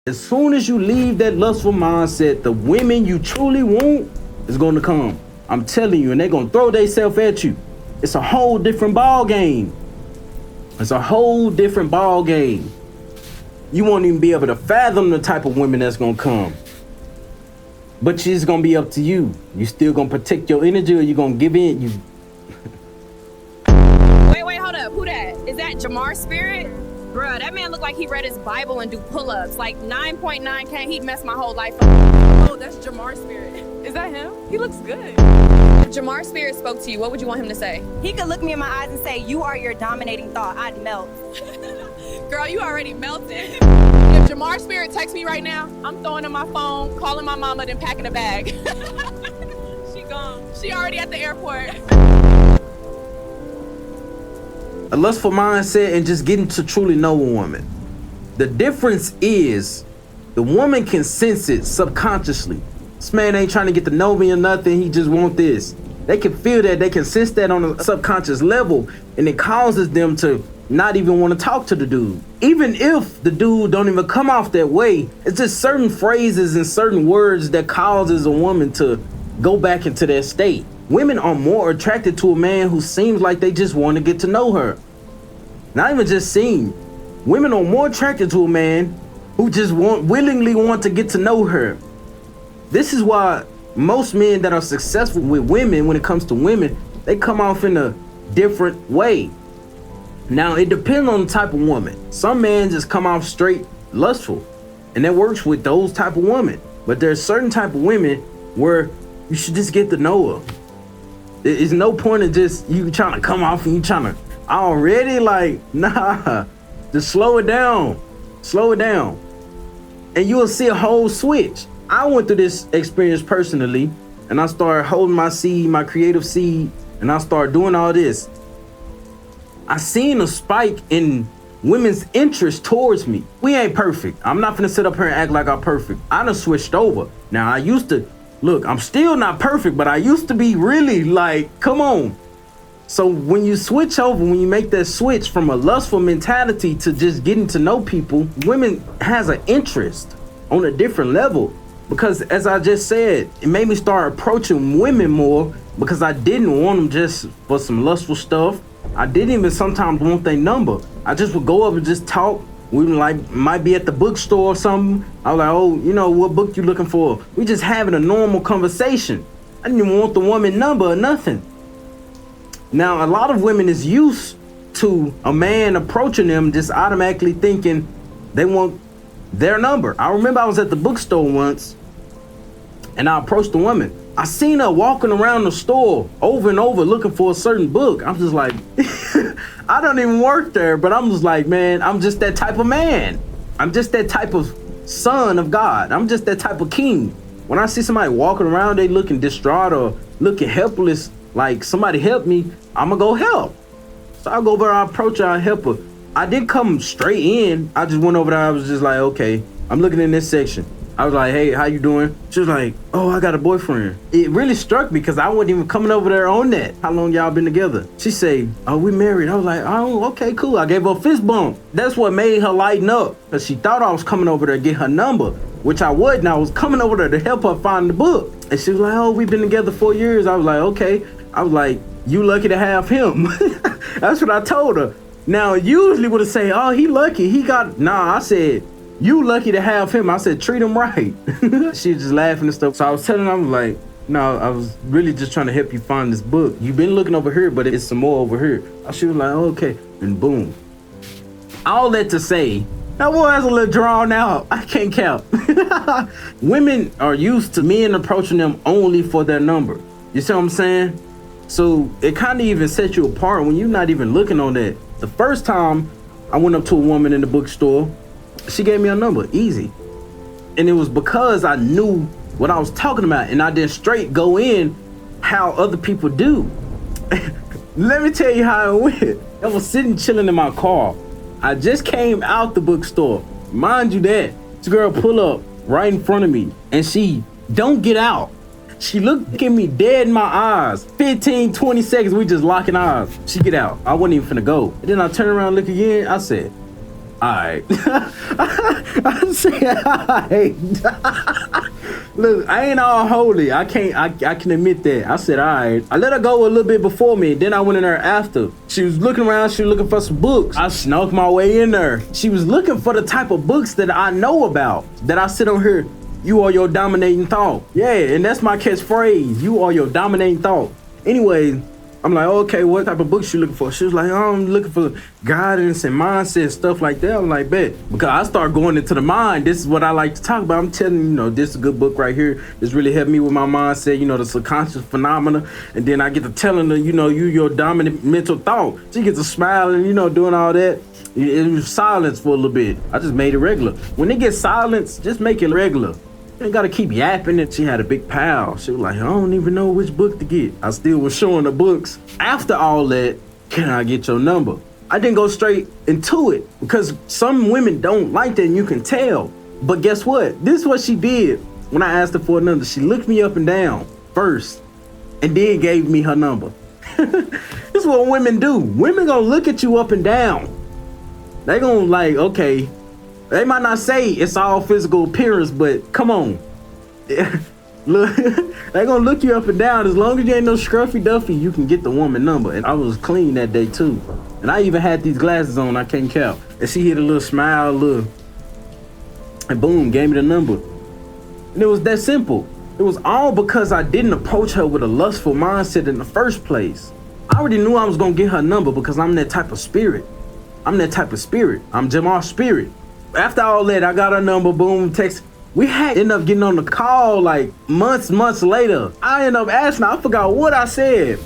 As soon as you leave that lustful mindset, the women you truly want is going to come. I'm telling you, and they're going to throw themselves at you. It's a whole different ball game. It's a whole different ball game. You won't even be able to fathom the type of women that's going to come. But it's going to be up to you. You still going to protect your energy, or you going to give in? Wait, hold up. Who that? Is that Jamar's spirit? Bruh, that man looked like he read his Bible and do pull-ups. Like 9.9K, he'd mess my whole life up. Oh, that's Jamar's spirit. Is that him? He looks good. If Jamar's spirit spoke to you, what would you want him to say? He could look me in my eyes and say, "You are your dominating thought." I'd melt. Girl, you already melted. If Jamar's spirit texts me right now, I'm throwing in my phone, calling my mama, then packing a bag. She gone. She already at the airport. A lustful mindset and just getting to truly know a woman. The difference is the woman can sense it subconsciously. This man ain't trying to get to know me or nothing. He just want this. They can feel that. They can sense that on a subconscious level, and it causes them to not even want to talk to the dude. Even if the dude don't even come off that way, it's just certain phrases and certain words that causes a woman to go back into that state. Women are more attracted to a man who seems like they just want to get to know her. Not even just seem. Women are more attracted to a man who just willingly want to get to know her. This is why most men that are successful with women, when it comes to women, they come off in a different way. Now, it depends on the type of woman. Some men just come off straight lustful, and that works with those type of women. But there's certain type of women where you should just get to know her. There's no point in just you trying to come off and you trying to already nah, just slow it down, and you will see a whole switch. I went through this experience personally, and I started holding my seed, my creative seed, and I started doing all this. I seen a spike in women's interest towards me. We ain't perfect. I'm not gonna sit up here and act like I'm perfect. I done switched over. Now, I used to look, I'm still not perfect, but I used to be really come on. So when you switch over, when you make that switch from a lustful mentality to just getting to know people, women has an interest on a different level. Because as I just said, it made me start approaching women more, because I didn't want them just for some lustful stuff. I didn't even sometimes want their number. I just would go up and just talk. We might be at the bookstore or something. I was like, "Oh, what book you looking for?" We just having a normal conversation. I didn't even want the woman number or nothing. Now, a lot of women is used to a man approaching them just automatically thinking they want their number. I remember I was at the bookstore once, and I approached the woman. I seen her walking around the store over and over looking for a certain book. I'm just like, I don't even work there, but I'm just like, man, I'm just that type of man. I'm just that type of son of God. I'm just that type of king. When I see somebody walking around, they looking distraught or looking helpless, like somebody help me, I'm gonna go help. So I go over, I approach her, I help her. I didn't come straight in. I just went over there. I was just like, okay, I'm looking in this section. I was like, "Hey, how you doing?" She was like, "Oh, I got a boyfriend." It really struck me because I wasn't even coming over there on that. How long y'all been together? She say, "Oh, we married." I was like, "Oh, okay, cool." I gave her a fist bump. That's what made her lighten up, because she thought I was coming over there to get her number, which I wasn't. I was coming over there to help her find the book. And she was like, "Oh, we've been together 4 years." I was like, "Okay." I was like, "You lucky to have him." That's what I told her. Now, usually would have say, "Oh, he lucky. He got..." Nah, I said, "You lucky to have him." I said, "Treat him right." She was just laughing and stuff. So I was telling her, I was like, "No, I was really just trying to help you find this book. You've been looking over here, but it's some more over here." She was like, "Oh, okay." And boom. All that to say, that was a little drawn out. I can't count. Women are used to men approaching them only for their number. You see what I'm saying? So it kind of even sets you apart when you're not even looking on that. The first time I went up to a woman in the bookstore, she gave me a number, easy. And it was because I knew what I was talking about, and I didn't straight go in how other people do. Let me tell you how it went. I was sitting chilling in my car. I just came out the bookstore. Mind you that. This girl pull up right in front of me, and she don't get out. She looked at me dead in my eyes. 15, 20 seconds, we just locking eyes. She get out. I wasn't even finna go. And then I turn around and look again. I said, Alright. I said, alright. Look, I ain't all holy. I can admit that. I said, alright. I let her go a little bit before me. Then I went in there after. She was looking around. She was looking for some books. I snuck my way in there. She was looking for the type of books that I know about. That I sit on here. You are your dominating thought. Yeah, and that's my catchphrase. You are your dominating thought. Anyway, I'm like, okay, what type of books you looking for? She was like, oh, I'm looking for guidance and mindset, stuff like that. I'm like, bet. Because I start going into the mind. This is what I like to talk about. I'm telling you, this is a good book right here. This really helped me with my mindset, the subconscious phenomena. And then I get to telling her, you your dominant mental thought. She gets to smile and, doing all that. It was silence for a little bit. I just made it regular. When it gets silence, just make it regular. You ain't gotta keep yapping. And she had a big pile. She was like, I don't even know which book to get. I still was showing the books. After all that, can I get your number? I didn't go straight into it because some women don't like that and you can tell. But guess what? This is what she did when I asked her for a number. She looked me up and down first and then gave me her number. This is what women do. Women gonna look at you up and down. They gonna like, okay, they might not say it's all physical appearance, but come on. Look, they gonna look you up and down. As long as you ain't no scruffy duffy, you can get the woman number. And I was clean that day too. And I even had these glasses on, I can't count. And she hit a little smile, and boom, gave me the number. And it was that simple. It was all because I didn't approach her with a lustful mindset in the first place. I already knew I was gonna get her number because I'm that type of spirit. I'm Jamar's spirit. After all that, I got her number, boom, text. We had ended up getting on the call like months later. I ended up asking her, I forgot what I said.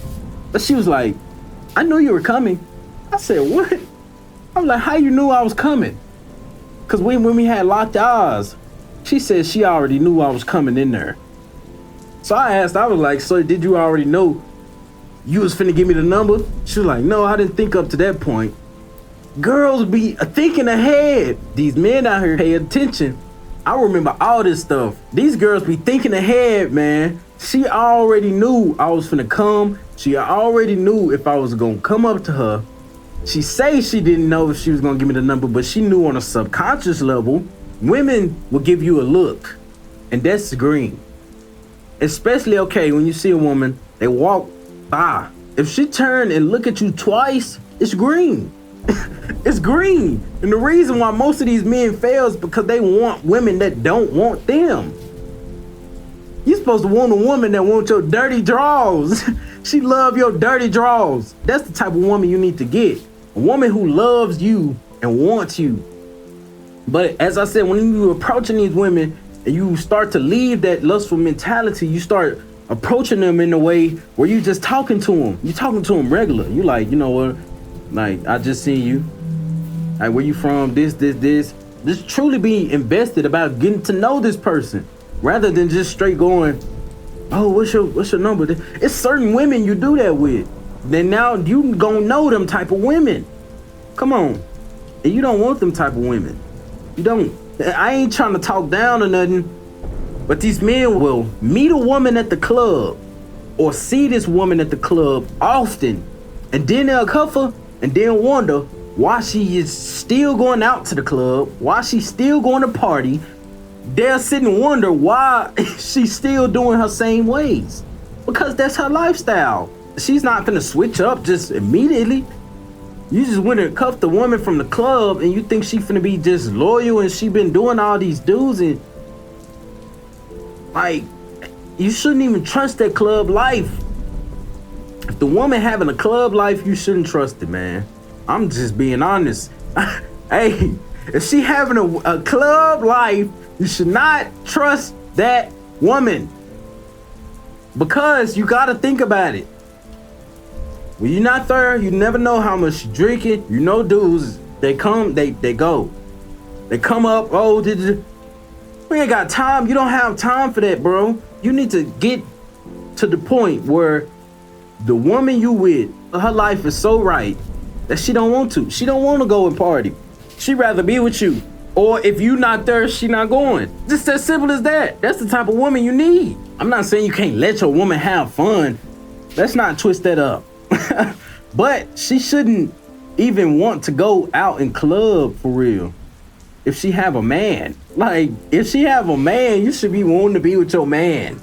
But she was like, I knew you were coming. I said, what? I was like, how you knew I was coming? Because when we had locked eyes, she said she already knew I was coming in there. So I asked, I was like, so did you already know you was finna give me the number? She was like, no, I didn't think up to that point. Girls be thinking ahead. These men out here pay attention. I remember all this stuff. These girls be thinking ahead, man. She already knew I was finna come. She already knew if I was gonna come up to her. She say she didn't know if she was gonna give me the number, but she knew on a subconscious level, women will give you a look. And that's green. Especially, okay, when you see a woman, they walk by. If she turn and look at you twice, it's green. It's green. And the reason why most of these men fail is because they want women that don't want them. You're supposed to want a woman that wants your dirty draws. She love your dirty draws. That's the type of woman you need to get. A woman who loves you and wants you. But as I said, when you're approaching these women and you start to leave that lustful mentality, you start approaching them in a way where you just talking to them. You talking to them regular. You like, you know what? Like, I just seen you. Like, where you from? This. Just truly be invested about getting to know this person, rather than just straight going, oh, what's your number? It's certain women you do that with. Then now you gonna know them type of women. Come on. And you don't want them type of women. You don't. I ain't trying to talk down or nothing, but these men will meet a woman at the club or see this woman at the club often, and then they'll cuff her and then wonder why she is still going out to the club, why she's still going to party. They'll sit and wonder why she's still doing her same ways. Because that's her lifestyle. She's not gonna switch up just immediately. You just went and cuffed the woman from the club and you think she finna be just loyal and she been doing all these dudes, and like, you shouldn't even trust that club life. If the woman having a club life, you shouldn't trust it, man. I'm just being honest. Hey, if she having a club life, you should not trust that woman. Because you gotta think about it. When you're not there, you never know how much you're drinking. You know dudes, they come, they go. They come up, oh, we ain't got time. You don't have time for that, bro. You need to get to the point where the woman you with, her life is so right that she don't want to. She don't want to go and party. She'd rather be with you. Or if you not there, she not going. Just as simple as that. That's the type of woman you need. I'm not saying you can't let your woman have fun. Let's not twist that up. But she shouldn't even want to go out and club for real if she have a man. Like, if she have a man, you should be wanting to be with your man.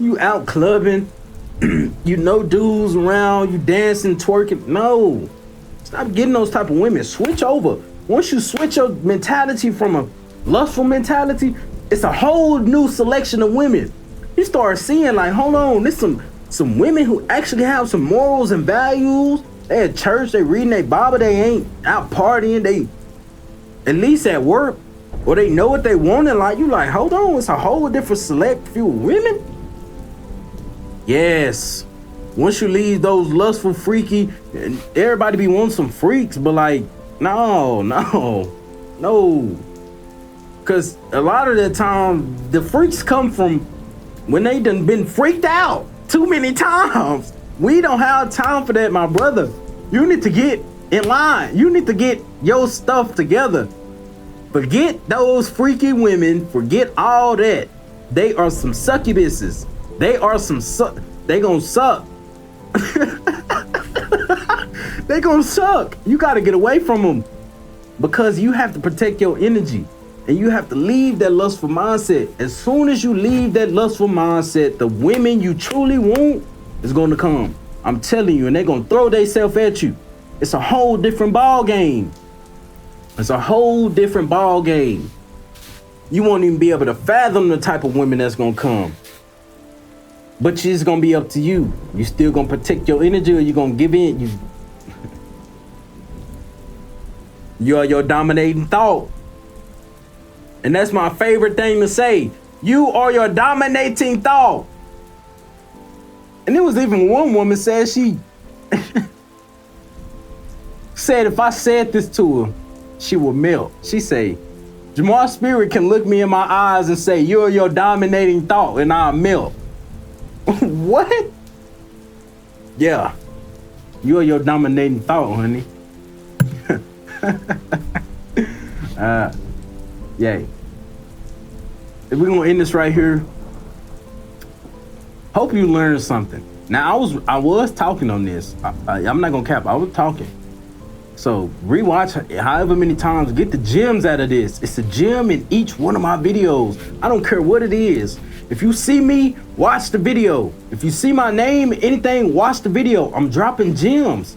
You out clubbing, you know dudes around, you dancing, twerking. No, stop getting those type of women. Switch over. Once you switch your mentality from a lustful mentality, it's a whole new selection of women. You start seeing like, hold on, there's some women who actually have some morals and values. They at church, they reading their Bible, they ain't out partying, they at least at work, or they know what they want in life. You like, hold on, it's a whole different select few women. Yes. Once you leave those lustful, freaky, and everybody be wanting some freaks, but like, no. Cause a lot of the time, the freaks come from when they done been freaked out too many times. We don't have time for that, my brother. You need to get in line. You need to get your stuff together. Forget those freaky women. Forget all that. They are some succubuses. They are some they gonna suck. They gonna suck. You gotta get away from them because you have to protect your energy and you have to leave that lustful mindset. As soon as you leave that lustful mindset, the women you truly want is gonna come. I'm telling you, and they're gonna throw themselves at you. It's a whole different ball game. It's a whole different ball game. You won't even be able to fathom the type of women that's gonna come. But it's gonna be up to you. You still gonna protect your energy, or you gonna give in? You are your dominating thought. And that's my favorite thing to say. You are your dominating thought. And there was even one woman said she said if I said this to her, she would melt. She say, Jamar's spirit can look me in my eyes and say, you're your dominating thought, and I'll melt. What? Yeah. You're your dominating thought, honey. Yay. If we're gonna end this right here, hope you learned something. Now I was talking on this. I'm not gonna cap. I was talking. So rewatch however many times. Get the gems out of this. It's a gem in each one of my videos. I don't care what it is. If you see me, watch the video. If you see my name, anything, watch the video. I'm dropping gems.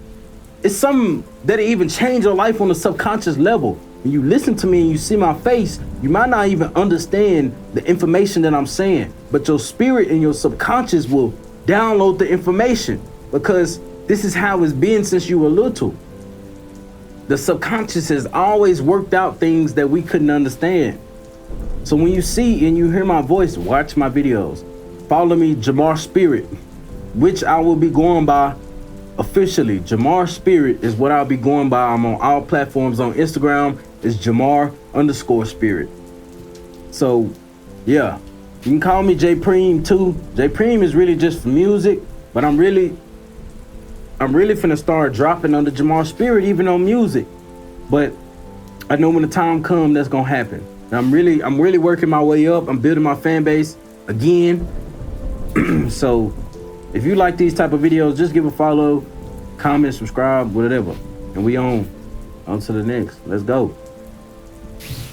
It's something that even change your life on a subconscious level. When you listen to me and you see my face, you might not even understand the information that I'm saying, but your spirit and your subconscious will download the information because this is how it's been since you were little. The subconscious has always worked out things that we couldn't understand. So when you see and you hear my voice, watch my videos. Follow me, Jamar Spirit, which I will be going by officially. Jamar Spirit is what I'll be going by. I'm on all platforms. On Instagram, it's Jamar_Spirit. So yeah, you can call me J Preem too. J Preem is really just for music, but I'm really finna start dropping under Jamar Spirit even on music. But I know when the time comes, that's gonna happen. And I'm really working my way up. I'm building my fan base again. So if you like these type of videos, just give a follow, comment, subscribe, whatever. And we on to the next. Let's go.